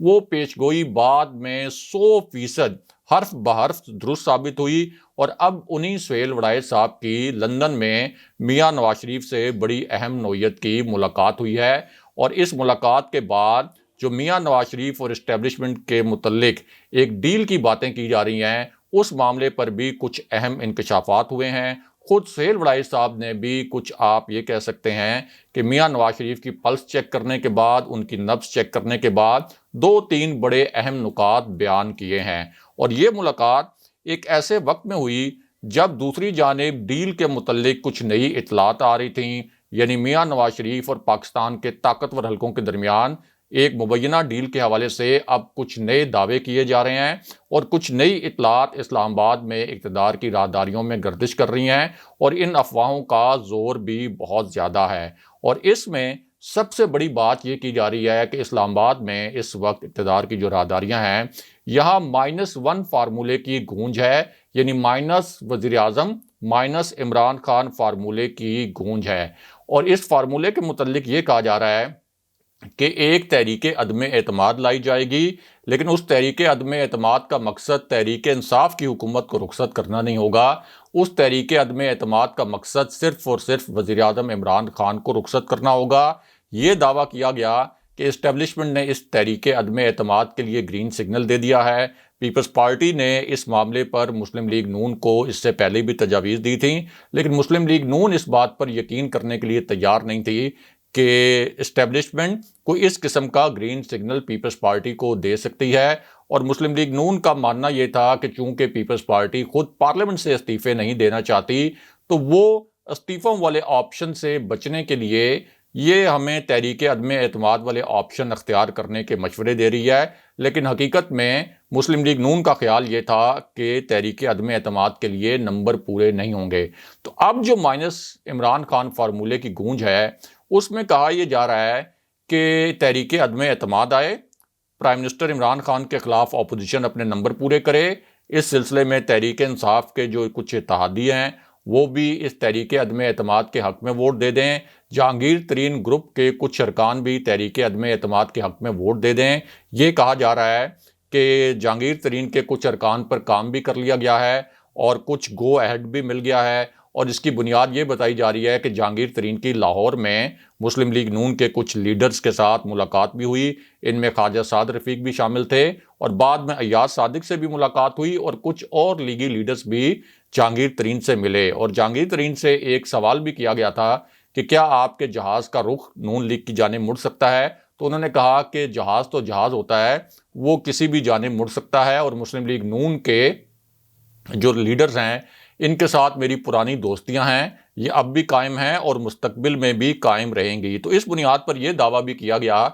وہ پیش گوئی بعد میں 100% حرف بحرف درست ثابت ہوئی، اور اب انہی سہیل وڑائے صاحب کی لندن میں میاں نواز شریف سے بڑی اہم نوعیت کی ملاقات ہوئی ہے، اور اس ملاقات کے بعد جو میاں نواز شریف اور اسٹیبلشمنٹ کے متعلق ایک ڈیل کی باتیں کی جا رہی ہیں، اس معاملے پر بھی کچھ اہم انکشافات ہوئے ہیں۔ خود سہیل وڑائے صاحب نے بھی کچھ، آپ یہ کہہ سکتے ہیں کہ میاں نواز شریف کی پلس چیک کرنے کے بعد، ان کی نبض چیک کرنے کے بعد 2-3 بڑے اہم نکات بیان کیے ہیں، اور یہ ملاقات ایک ایسے وقت میں ہوئی جب دوسری جانب ڈیل کے متعلق کچھ نئی اطلاعات آ رہی تھیں، یعنی میاں نواز شریف اور پاکستان کے طاقتور حلقوں کے درمیان ایک مبینہ ڈیل کے حوالے سے اب کچھ نئے دعوے کیے جا رہے ہیں، اور کچھ نئی اطلاعات اسلام آباد میں اقتدار کی راہداریوں میں گردش کر رہی ہیں، اور ان افواہوں کا زور بھی بہت زیادہ ہے۔ اور اس میں سب سے بڑی بات یہ کی جا رہی ہے کہ اسلام آباد میں اس وقت اقتدار کی جو راہداریاں ہیں، یہاں -1 فارمولے کی گونج ہے، یعنی مائنس وزیر اعظم مائنس عمران خان فارمولے کی گونج ہے، اور اس فارمولے کے متعلق یہ کہا جا رہا ہے کہ ایک تحریک عدم اعتماد لائی جائے گی، لیکن اس تحریک عدم اعتماد کا مقصد تحریک انصاف کی حکومت کو رخصت کرنا نہیں ہوگا، اس تحریک عدم اعتماد کا مقصد صرف اور صرف وزیر اعظم عمران خان کو رخصت کرنا ہوگا۔ یہ دعویٰ کیا گیا کہ اسٹیبلشمنٹ نے اس تحریک عدم اعتماد کے لیے گرین سگنل دے دیا ہے۔ پیپلز پارٹی نے اس معاملے پر مسلم لیگ نون کو اس سے پہلے بھی تجاویز دی تھیں، لیکن مسلم لیگ نون اس بات پر یقین کرنے کے لیے تیار نہیں تھی کہ اسٹیبلشمنٹ کو اس قسم کا گرین سگنل پیپلز پارٹی کو دے سکتی ہے، اور مسلم لیگ نون کا ماننا یہ تھا کہ چونکہ پیپلز پارٹی خود پارلیمنٹ سے استعفے نہیں دینا چاہتی، تو وہ استعفوں والے آپشن سے بچنے کے لیے یہ ہمیں تحریک عدم اعتماد والے آپشن اختیار کرنے کے مشورے دے رہی ہے، لیکن حقیقت میں مسلم لیگ نون کا خیال یہ تھا کہ تحریک عدم اعتماد کے لیے نمبر پورے نہیں ہوں گے۔ تو اب جو مائنس عمران خان فارمولے کی گونج ہے، اس میں کہا یہ جا رہا ہے کہ تحریک عدم اعتماد آئے، پرائم منسٹر عمران خان کے خلاف اپوزیشن اپنے نمبر پورے کرے، اس سلسلے میں تحریک انصاف کے جو کچھ اتحادی ہیں وہ بھی اس تحریک عدم اعتماد کے حق میں ووٹ دے دیں، جہانگیر ترین گروپ کے کچھ ارکان بھی تحریک عدم اعتماد کے حق میں ووٹ دے دیں۔ یہ کہا جا رہا ہے کہ جہانگیر ترین کے کچھ ارکان پر کام بھی کر لیا گیا ہے، اور کچھ گو اہیڈ بھی مل گیا ہے، اور اس کی بنیاد یہ بتائی جا رہی ہے کہ جہانگیر ترین کی لاہور میں مسلم لیگ نون کے کچھ لیڈرز کے ساتھ ملاقات بھی ہوئی، ان میں خواجہ سعد رفیق بھی شامل تھے، اور بعد میں ایاز صادق سے بھی ملاقات ہوئی، اور کچھ اور لیگی لیڈرز بھی جہانگیر ترین سے ملے، اور جہانگیر ترین سے ایک سوال بھی کیا گیا تھا کہ کیا آپ کے جہاز کا رخ نون لیگ کی جانب مڑ سکتا ہے، تو انہوں نے کہا کہ جہاز تو جہاز ہوتا ہے، وہ کسی بھی جانب مڑ سکتا ہے، اور مسلم لیگ نون کے جو لیڈرز ہیں ان کے ساتھ میری پرانی دوستیاں ہیں، یہ اب بھی قائم ہیں اور مستقبل میں بھی قائم رہیں گی۔ تو اس بنیاد پر یہ دعویٰ بھی کیا گیا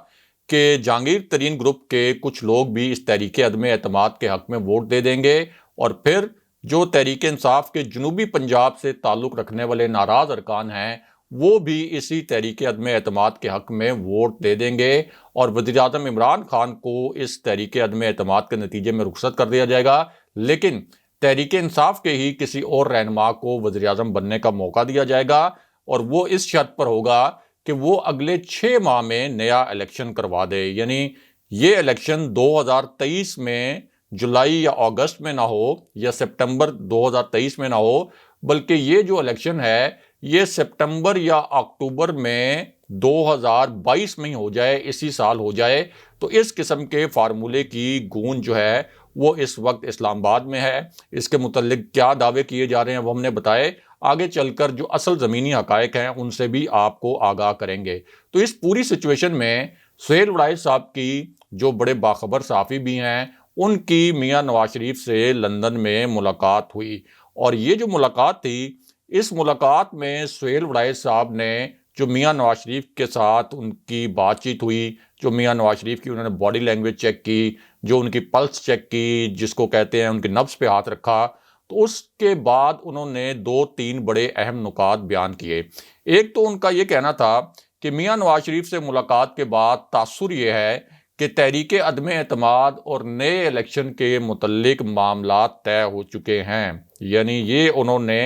کہ جہانگیر ترین گروپ کے کچھ لوگ بھی اس تحریک عدم اعتماد کے حق میں ووٹ دے دیں گے، اور پھر جو تحریک انصاف کے جنوبی پنجاب سے تعلق رکھنے والے ناراض ارکان ہیں وہ بھی اسی تحریک عدم اعتماد کے حق میں ووٹ دے دیں گے، اور وزیر اعظم عمران خان کو اس تحریک عدم اعتماد کے نتیجے میں رخصت کر دیا جائے گا، لیکن تحریک انصاف کے ہی کسی اور رہنما کو وزیر اعظم بننے کا موقع دیا جائے گا، اور وہ اس شرط پر ہوگا کہ وہ اگلے 6 ماہ میں نیا الیکشن کروا دے، یعنی یہ الیکشن 2023 میں جولائی یا اگست میں نہ ہو یا سپٹمبر 2023 میں نہ ہو، بلکہ یہ جو الیکشن ہے یہ سپٹمبر یا اکتوبر میں 2022 میں ہی ہو جائے، اسی سال ہو جائے۔ تو اس قسم کے فارمولے کی گونج جو ہے وہ اس وقت اسلام آباد میں ہے۔ اس کے متعلق کیا دعوے کیے جا رہے ہیں وہ ہم نے بتائے، آگے چل کر جو اصل زمینی حقائق ہیں ان سے بھی آپ کو آگاہ کریں گے۔ تو اس پوری سچویشن میں سہیل وڑائے صاحب کی جو بڑے باخبر صحافی بھی ہیں ان کی میاں نواز شریف سے لندن میں ملاقات ہوئی، اور یہ جو ملاقات تھی اس ملاقات میں سہیل وڑائے صاحب نے جو میاں نواز شریف کے ساتھ ان کی بات چیت ہوئی، جو میاں نواز شریف کی انہوں نے باڈی لینگویج چیک کی، جو ان کی پلس چیک کی، جس کو کہتے ہیں ان کے نبض پہ ہاتھ رکھا، تو اس کے بعد انہوں نے 2-3 بڑے اہم نکات بیان کیے۔ ایک تو ان کا یہ کہنا تھا کہ میاں نواز شریف سے ملاقات کے بعد تاثر یہ ہے کہ تحریک عدم اعتماد اور نئے الیکشن کے متعلق معاملات طے ہو چکے ہیں، یعنی یہ انہوں نے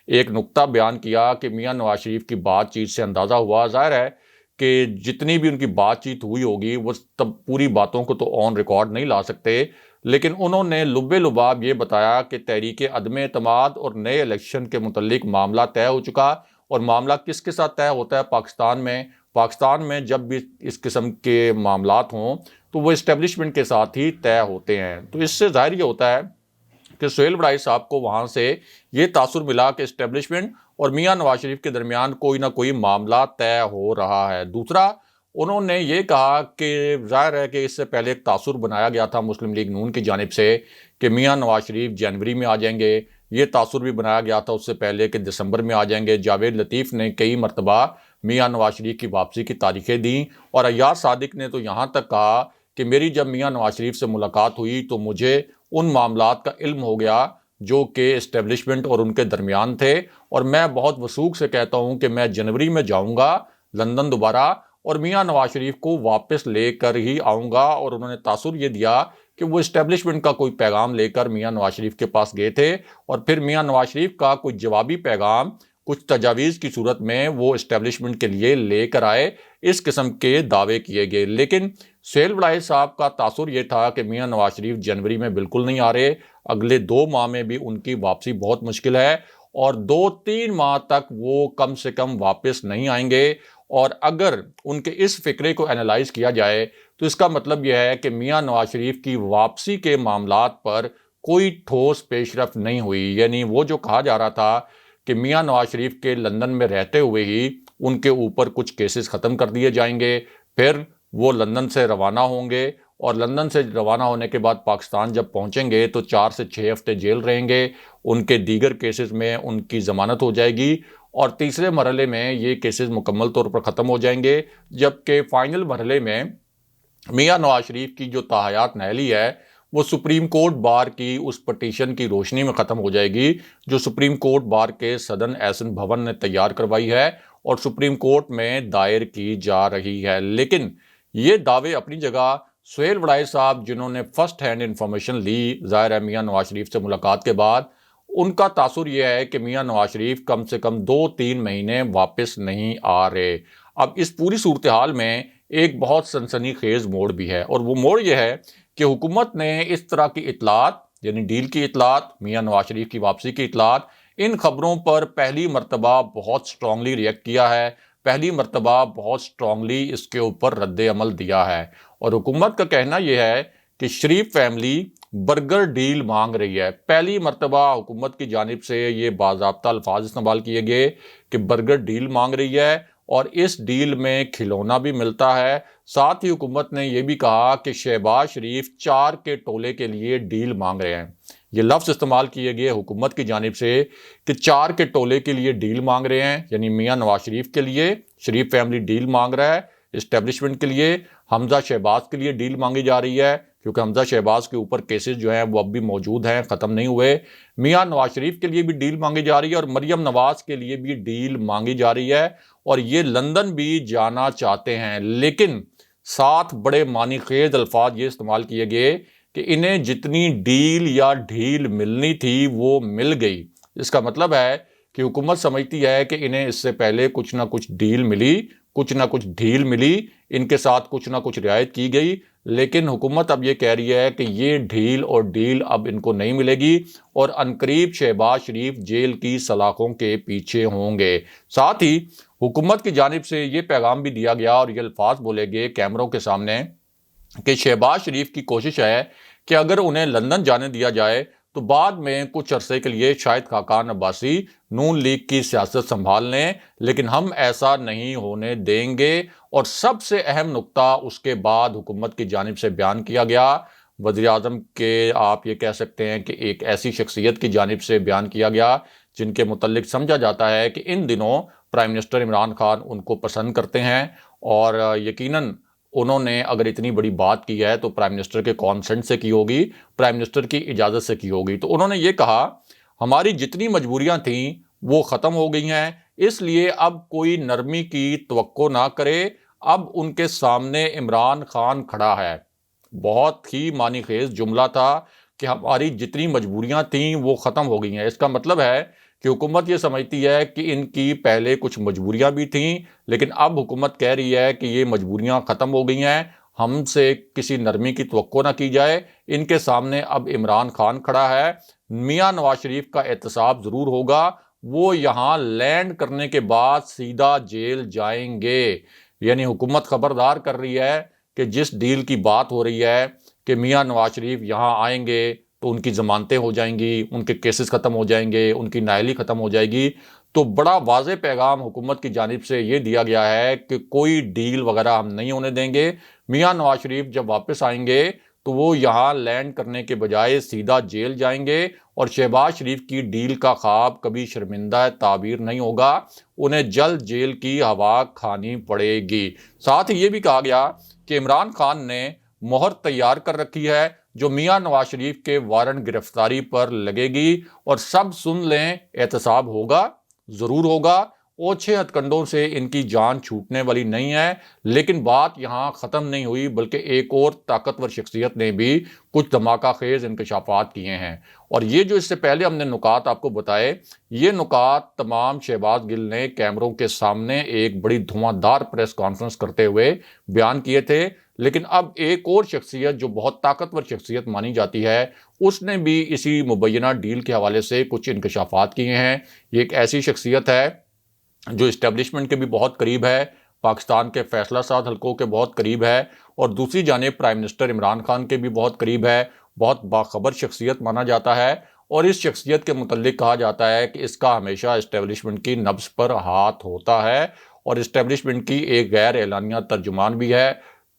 ایک نقطہ بیان کیا کہ میاں نواز شریف کی بات چیت سے اندازہ ہوا، ظاہر ہے کہ جتنی بھی ان کی بات چیت ہوئی ہوگی وہ تب پوری باتوں کو تو آن ریکارڈ نہیں لا سکتے، لیکن انہوں نے لب لباب یہ بتایا کہ تحریک عدم اعتماد اور نئے الیکشن کے متعلق معاملہ طے ہو چکا، اور معاملہ کس کے ساتھ طے ہوتا ہے؟ پاکستان میں جب بھی اس قسم کے معاملات ہوں تو وہ اسٹیبلشمنٹ کے ساتھ ہی طے ہوتے ہیں۔ تو اس سے ظاہر یہ ہوتا ہے کہ سہیل وڑائی صاحب کو وہاں سے یہ تاثر ملا کہ اسٹیبلشمنٹ اور میاں نواز شریف کے درمیان کوئی نہ کوئی معاملہ طے ہو رہا ہے۔ دوسرا، انہوں نے یہ کہا کہ ظاہر ہے کہ اس سے پہلے ایک تاثر بنایا گیا تھا مسلم لیگ نون کی جانب سے کہ میاں نواز شریف جنوری میں آ جائیں گے، یہ تاثر بھی بنایا گیا تھا اس سے پہلے کہ دسمبر میں آ جائیں گے۔ جاوید لطیف نے کئی مرتبہ میاں نواز شریف کی واپسی کی تاریخیں دیں، اور ایاز صادق نے تو یہاں تک کہا کہ میری جب میاں نواز شریف سے ملاقات ہوئی تو مجھے ان معاملات کا علم ہو گیا جو کہ اسٹیبلشمنٹ اور ان کے درمیان تھے، اور میں بہت وثوق سے کہتا ہوں کہ میں جنوری میں جاؤں گا لندن دوبارہ اور میاں نواز شریف کو واپس لے کر ہی آؤں گا۔ اور انہوں نے تاثر یہ دیا کہ وہ اسٹیبلشمنٹ کا کوئی پیغام لے کر میاں نواز شریف کے پاس گئے تھے، اور پھر میاں نواز شریف کا کوئی جوابی پیغام کچھ تجاویز کی صورت میں وہ اسٹیبلشمنٹ کے لیے لے کر آئے۔ اس قسم کے دعوے کیے گئے، لیکن سہیل وڑائی صاحب کا تاثر یہ تھا کہ میاں نواز شریف جنوری میں بالکل نہیں آ رہے، اگلے 2 ماہ میں بھی ان کی واپسی بہت مشکل ہے، اور 2-3 ماہ تک وہ کم سے کم واپس نہیں آئیں گے۔ اور اگر ان کے اس فکرے کو اینالائز کیا جائے تو اس کا مطلب یہ ہے کہ میاں نواز شریف کی واپسی کے معاملات پر کوئی ٹھوس پیش رفت نہیں ہوئی، یعنی وہ جو کہا جا رہا تھا کہ میاں نواز شریف کے لندن میں رہتے ہوئے ہی ان کے اوپر کچھ کیسز ختم کر دیے جائیں گے، پھر وہ لندن سے روانہ ہوں گے، اور لندن سے روانہ ہونے کے بعد پاکستان جب پہنچیں گے تو 4 سے 6 ہفتے جیل رہیں گے، ان کے دیگر کیسز میں ان کی ضمانت ہو جائے گی، اور تیسرے مرحلے میں یہ کیسز مکمل طور پر ختم ہو جائیں گے، جبکہ فائنل مرحلے میں میاں نواز شریف کی جو تاحیات نااہلی ہے وہ سپریم کورٹ بار کی اس پٹیشن کی روشنی میں ختم ہو جائے گی جو سپریم کورٹ بار کے صدر احسن بھون نے تیار کروائی ہے اور سپریم کورٹ میں دائر کی جا رہی ہے۔ لیکن یہ دعوے اپنی جگہ، سہیل وڑائی صاحب جنہوں نے فرسٹ ہینڈ انفارمیشن لی ظاہر ہے میاں نواز شریف سے ملاقات کے بعد، ان کا تاثر یہ ہے کہ میاں نواز شریف کم سے کم 2-3 مہینے واپس نہیں آ رہے۔ اب اس پوری صورتحال میں ایک بہت سنسنی خیز موڑ بھی ہے، اور وہ موڑ یہ ہے کہ حکومت نے اس طرح کی اطلاعات، یعنی ڈیل کی اطلاعات، میاں نواز شریف کی واپسی کی اطلاعات، ان خبروں پر پہلی مرتبہ بہت سٹرونگلی ریئیکٹ کیا ہے، پہلی مرتبہ بہت سٹرونگلی اس کے اوپر رد عمل دیا ہے، اور حکومت کا کہنا یہ ہے کہ شریف فیملی برگر ڈیل مانگ رہی ہے۔ پہلی مرتبہ حکومت کی جانب سے یہ باضابطہ الفاظ استعمال کیے گئے کہ برگر ڈیل مانگ رہی ہے، اور اس ڈیل میں کھلونا بھی ملتا ہے۔ ساتھ ہی حکومت نے یہ بھی کہا کہ شہباز شریف 4 کے ٹولے کے لیے ڈیل مانگ رہے ہیں۔ یہ لفظ استعمال کیے گئے حکومت کی جانب سے کہ 4 کے ٹولے کے لیے ڈیل مانگ رہے ہیں، یعنی میاں نواز شریف کے لیے شریف فیملی ڈیل مانگ رہا ہے، اسٹیبلشمنٹ کے لیے حمزہ شہباز کے لیے ڈیل مانگی جا رہی ہے، کیونکہ حمزہ شہباز کے اوپر کیسز جو ہیں وہ اب بھی موجود ہیں، ختم نہیں ہوئے۔ میاں نواز شریف کے لیے بھی ڈیل مانگی جا رہی ہے، اور مریم نواز کے لیے بھی ڈیل مانگی جا رہی ہے، اور یہ لندن بھی جانا چاہتے ہیں، لیکن ساتھ بڑے معنی خیز الفاظ یہ استعمال کیے گئے کہ انہیں جتنی ڈیل یا ڈھیل ملنی تھی وہ مل گئی۔ اس کا مطلب ہے کہ حکومت سمجھتی ہے کہ انہیں اس سے پہلے کچھ نہ کچھ ڈیل ملی، کچھ نہ کچھ ڈھیل ملی، ان کے ساتھ کچھ نہ کچھ رعایت کی گئی، لیکن حکومت اب یہ کہہ رہی ہے کہ یہ ڈھیل اور ڈیل اب ان کو نہیں ملے گی، اور عنقریب شہباز شریف جیل کی سلاخوں کے پیچھے ہوں گے۔ ساتھ ہی حکومت کی جانب سے یہ پیغام بھی دیا گیا اور یہ الفاظ بولے گئے کیمروں کے سامنے کہ شہباز شریف کی کوشش ہے کہ اگر انہیں لندن جانے دیا جائے تو بعد میں کچھ عرصے کے لیے شاہد خاقان عباسی نون لیگ کی سیاست سنبھال لیں، لیکن ہم ایسا نہیں ہونے دیں گے۔ اور سب سے اہم نقطہ اس کے بعد حکومت کی جانب سے بیان کیا گیا، وزیر اعظم کے آپ یہ کہہ سکتے ہیں کہ ایک ایسی شخصیت کی جانب سے بیان کیا گیا جن کے متعلق سمجھا جاتا ہے کہ ان دنوں پرائم منسٹر عمران خان ان کو پسند کرتے ہیں، اور یقیناً انہوں نے اگر اتنی بڑی بات کی ہے تو پرائم منسٹر کے کانسنٹ سے کی ہوگی، پرائم منسٹر کی اجازت سے کی ہوگی۔ تو انہوں نے یہ کہا ہماری جتنی مجبوریاں تھیں وہ ختم ہو گئی ہیں، اس لیے اب کوئی نرمی کی توقع نہ کرے، اب ان کے سامنے عمران خان کھڑا ہے۔ بہت ہی معنی خیز جملہ تھا کہ ہماری جتنی مجبوریاں تھیں وہ ختم ہو گئی ہیں۔ اس کا مطلب ہے کہ حکومت یہ سمجھتی ہے کہ ان کی پہلے کچھ مجبوریاں بھی تھیں، لیکن اب حکومت کہہ رہی ہے کہ یہ مجبوریاں ختم ہو گئی ہیں، ہم سے کسی نرمی کی توقع نہ کی جائے۔ ان کے سامنے اب عمران خان کھڑا ہے، میاں نواز شریف کا احتساب ضرور ہوگا، وہ یہاں لینڈ کرنے کے بعد سیدھا جیل جائیں گے۔ یعنی حکومت خبردار کر رہی ہے کہ جس ڈیل کی بات ہو رہی ہے کہ میاں نواز شریف یہاں آئیں گے تو ان کی ضمانتیں ہو جائیں گی، ان کے کیسز ختم ہو جائیں گے، ان کی نااہلی ختم ہو جائے گی، تو بڑا واضح پیغام حکومت کی جانب سے یہ دیا گیا ہے کہ کوئی ڈیل وغیرہ ہم نہیں ہونے دیں گے۔ میاں نواز شریف جب واپس آئیں گے تو وہ یہاں لینڈ کرنے کے بجائے سیدھا جیل جائیں گے، اور شہباز شریف کی ڈیل کا خواب کبھی شرمندہ تعبیر نہیں ہوگا، انہیں جلد جیل کی ہوا کھانی پڑے گی۔ ساتھ ہی یہ بھی کہا گیا کہ عمران خان نے مہر تیار کر رکھی ہے جو میاں نواز شریف کے وارنٹ گرفتاری پر لگے گی، اور سب سن لیں، احتساب ہوگا، ضرور ہوگا، اوچھے ہتھ کنڈوں سے ان کی جان چھوٹنے والی نہیں ہے۔ لیکن بات یہاں ختم نہیں ہوئی، بلکہ ایک اور طاقتور شخصیت نے بھی کچھ دھماکہ خیز انکشافات کیے ہیں، اور یہ جو اس سے پہلے ہم نے نکات آپ کو بتائے، یہ نکات تمام شہباز گل نے کیمروں کے سامنے ایک بڑی دھواں دار پریس کانفرنس کرتے ہوئے بیان کیے تھے۔ لیکن اب ایک اور شخصیت جو بہت طاقتور شخصیت مانی جاتی ہے، اس نے بھی اسی مبینہ ڈیل کے حوالے سے کچھ انکشافات کیے ہیں۔ یہ ایک ایسی شخصیت ہے جو اسٹیبلشمنٹ کے بھی بہت قریب ہے، پاکستان کے فیصلہ ساز حلقوں کے بہت قریب ہے، اور دوسری جانب پرائم منسٹر عمران خان کے بھی بہت قریب ہے، بہت باخبر شخصیت مانا جاتا ہے، اور اس شخصیت کے متعلق کہا جاتا ہے کہ اس کا ہمیشہ اسٹیبلشمنٹ کی نبض پر ہاتھ ہوتا ہے، اور اسٹیبلشمنٹ کی ایک غیر اعلانیہ ترجمان بھی ہے۔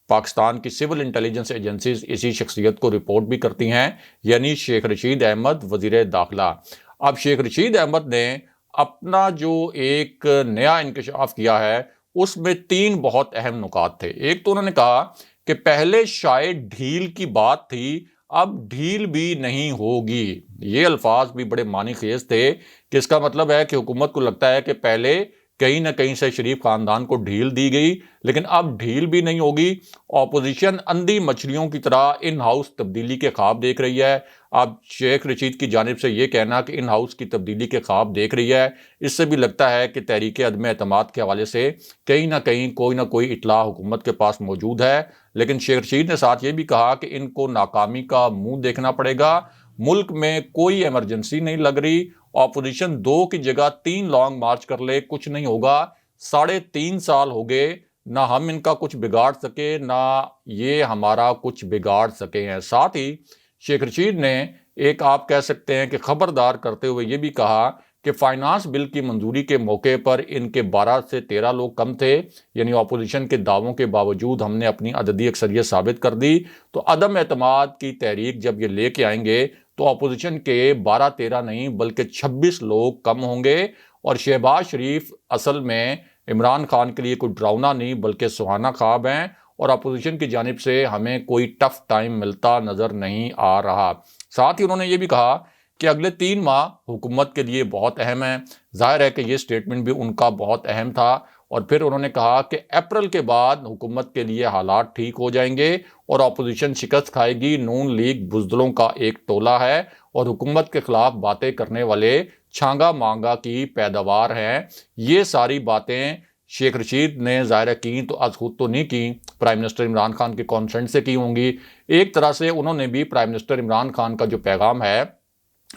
پاکستان کی سول انٹیلیجنس ایجنسیز اسی شخصیت کو رپورٹ بھی کرتی ہیں، یعنی شیخ رشید احمد وزیر داخلہ۔ اب شیخ رشید احمد نے اپنا جو ایک نیا انکشاف کیا ہے، اس میں 3 بہت اہم نکات تھے۔ ایک تو انہوں نے کہا کہ پہلے شاید ڈھیل کی بات تھی، اب ڈھیل بھی نہیں ہوگی۔ یہ الفاظ بھی بڑے معنی خیز تھے کہ اس کا مطلب ہے کہ حکومت کو لگتا ہے کہ پہلے کہیں نہ کہیں سے شریف خاندان کو ڈھیل دی گئی، لیکن اب ڈھیل بھی نہیں ہوگی۔ اپوزیشن اندھی مچھلیوں کی طرح ان ہاؤس تبدیلی کے خواب دیکھ رہی ہے۔ اب شیخ رشید کی جانب سے یہ کہنا کہ ان ہاؤس کی تبدیلی کے خواب دیکھ رہی ہے، اس سے بھی لگتا ہے کہ تحریک عدم اعتماد کے حوالے سے کہیں نہ کوئی اطلاع حکومت کے پاس موجود ہے۔ لیکن شیخ رشید نے ساتھ یہ بھی کہا کہ ان کو ناکامی کا منہ دیکھنا پڑے گا، ملک میں کوئی ایمرجنسی نہیں لگ رہی، اپوزیشن 2 کی جگہ 3 لانگ مارچ کر لے، کچھ نہیں ہوگا۔ 3.5 سال ہو گئے، نہ ہم ان کا کچھ بگاڑ سکے، نہ یہ ہمارا کچھ بگاڑ سکے ہیں۔ ساتھ ہی شیخ رشید نے ایک آپ کہہ سکتے ہیں کہ خبردار کرتے ہوئے یہ بھی کہا کہ فائنانس بل کی منظوری کے موقع پر ان کے 12 سے 13 لوگ کم تھے، یعنی اپوزیشن کے دعووں کے باوجود ہم نے اپنی عددی اکثریت ثابت کر دی، تو عدم اعتماد کی تحریک جب یہ لے کے آئیں گے تو اپوزیشن کے 12-13 نہیں بلکہ 26 لوگ کم ہوں گے، اور شہباز شریف اصل میں عمران خان کے لیے کوئی ڈراؤنا نہیں بلکہ سہانا خواب ہیں، اور اپوزیشن کی جانب سے ہمیں کوئی ٹف ٹائم ملتا نظر نہیں آ رہا۔ ساتھ ہی انہوں نے یہ بھی کہا کہ اگلے 3 ماہ حکومت کے لیے بہت اہم ہیں۔ ظاہر ہے کہ یہ سٹیٹمنٹ بھی ان کا بہت اہم تھا، اور پھر انہوں نے کہا کہ اپریل کے بعد حکومت کے لیے حالات ٹھیک ہو جائیں گے اور اپوزیشن شکست کھائے گی۔ نون لیگ بزدلوں کا ایک ٹولہ ہے اور حکومت کے خلاف باتیں کرنے والے چھانگا مانگا کی پیداوار ہیں۔ یہ ساری باتیں شیخ رشید نے ظاہر کی تو از خود تو نہیں کی، پرائم منسٹر عمران خان کے کانسنٹ سے کی ہوں گی۔ ایک طرح سے انہوں نے بھی پرائم منسٹر عمران خان کا جو پیغام ہے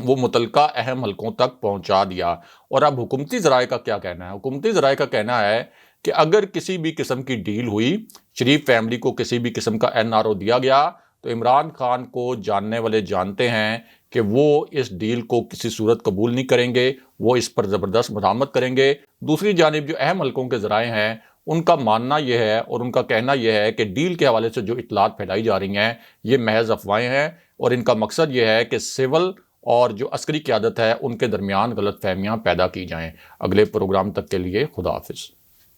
وہ متعلقہ اہم حلقوں تک پہنچا دیا۔ اور اب حکومتی ذرائع کا کیا کہنا ہے؟ حکومتی ذرائع کا کہنا ہے کہ اگر کسی بھی قسم کی ڈیل ہوئی، شریف فیملی کو کسی بھی قسم کا NRO دیا گیا، تو عمران خان کو جاننے والے جانتے ہیں کہ وہ اس ڈیل کو کسی صورت قبول نہیں کریں گے، وہ اس پر زبردست مزاحمت کریں گے۔ دوسری جانب جو اہم حلقوں کے ذرائع ہیں، ان کا ماننا یہ ہے اور ان کا کہنا یہ ہے کہ ڈیل کے حوالے سے جو اطلاعات پھیلائی جا رہی ہیں یہ محض افواہیں ہیں، اور ان کا مقصد یہ ہے کہ سول اور جو عسکری قیادت ہے ان کے درمیان غلط فہمیاں پیدا کی جائیں۔ اگلے پروگرام تک کے لیے خدا حافظ۔